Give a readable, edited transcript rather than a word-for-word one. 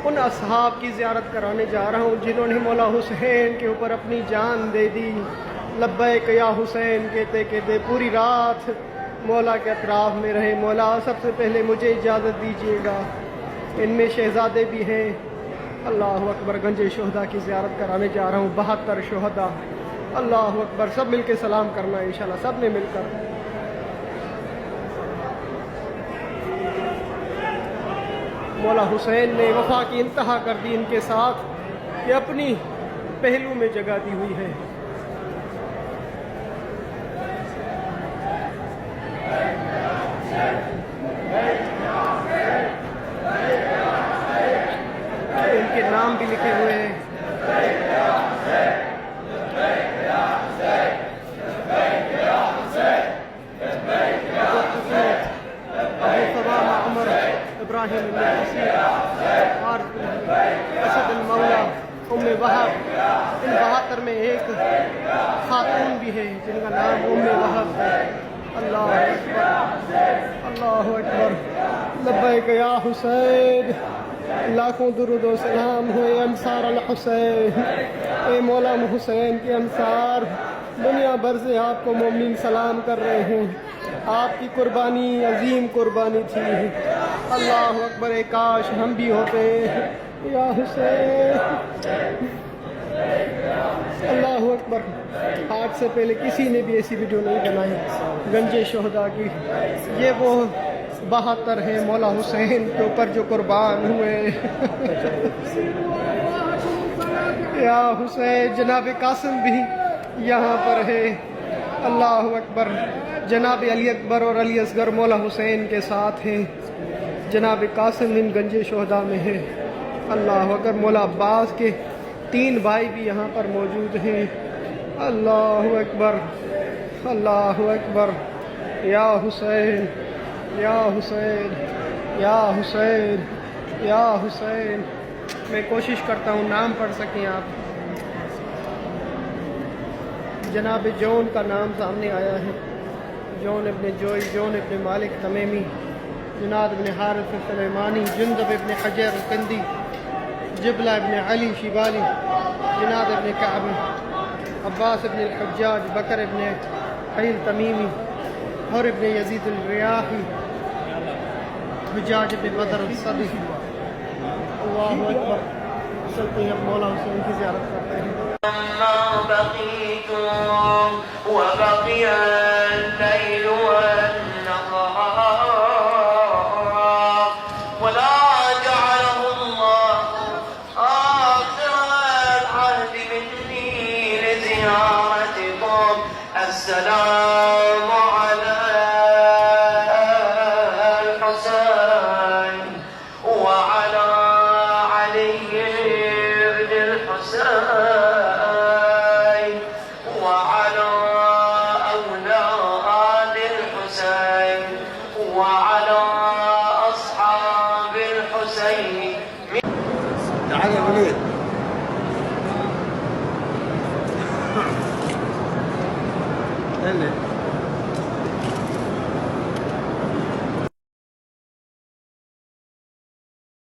ان اصحاب کی زیارت کرانے جا رہا ہوں جنہوں نے مولا حسین کے اوپر اپنی جان دے دی۔ لبیک یا حسین کہتے کہتے پوری رات مولا کے اطراف میں رہے۔ مولا سب سے پہلے مجھے اجازت دیجیے گا، ان میں شہزادے بھی ہیں۔ اللہ اکبر، گنج شہداء کی زیارت کرانے جا رہا ہوں، 72 شہداء۔ اللہ اکبر، سب مل کے سلام کرنا ہے انشاءاللہ، سب نے مل کر۔ مولا حسین نے وفا کی انتہا کر دی ان کے ساتھ کہ اپنی پہلو میں جگہ دی ہوئی ہے۔ ان کے نام بھی لکھے ہوئے ہیں۔ ابراہیم بن حسین، اسد المولا، ام وہب، ان 72 میں ایک خاتون بھی ہے جن کا نام ام وہب ہے۔ اللہ اکبر، اللہ اکبر، لبیک یا حسین، لاکھوں درود و سلام ہوئے انصار الحسین۔ اے مولا حسین کے انصار، دنیا بھر سے آپ کو مومنین سلام کر رہے ہیں۔ آپ کی قربانی عظیم قربانی تھی۔ اللہ اکبر، کاش ہم بھی ہوتے یا حسین۔ اللہ اکبر، آج سے پہلے کسی نے بھی ایسی ویڈیو نہیں بنائی گنج شہداء کی۔ یہ وہ 72 ہیں مولا حسین کے اوپر جو قربان ہوئے۔ یا حسین، جناب قاسم بھی یہاں پر ہے۔ اللہ اکبر، جناب علی اکبر اور علی اصغر مولا حسین کے ساتھ ہیں۔ جناب قاسم ان گنج شہداء میں ہے۔ اللہ اکبر، مولا عباس کے 3 بھائی بھی یہاں پر موجود ہیں۔ اللہ اکبر، اللہ اکبر، یا حسین، یا حسین، یا حسین، یا حسین۔ میں کوشش کرتا ہوں نام پڑھ سکیں آپ۔ جناب جون کا نام سامنے آیا ہے، جون ابن جوئی، جون ابن مالک تمیمی، جناد ابن حارث سلیمانی، جندب ابن حجر کندی، جبلہ ابن علی شیبالی، جناد ابن کعب، عباس ابن الحجاج، بکر ابن حیل تمیمی، حر ابن یزید الریاحی، حجاج ابن بدر الصدی۔ اللہ اکبر، چلتے ہیں اب مولا حسین کی زیارت کرتے ہیں۔ وبقي الليل والنهار ولا جعله الله آخر العهد مني لزيارتكم السلام على الحسين وعلى علي بن الحسين وعلى أولاد الحسين وعلى أصحاب الحسين. تعال يا وليد. هلا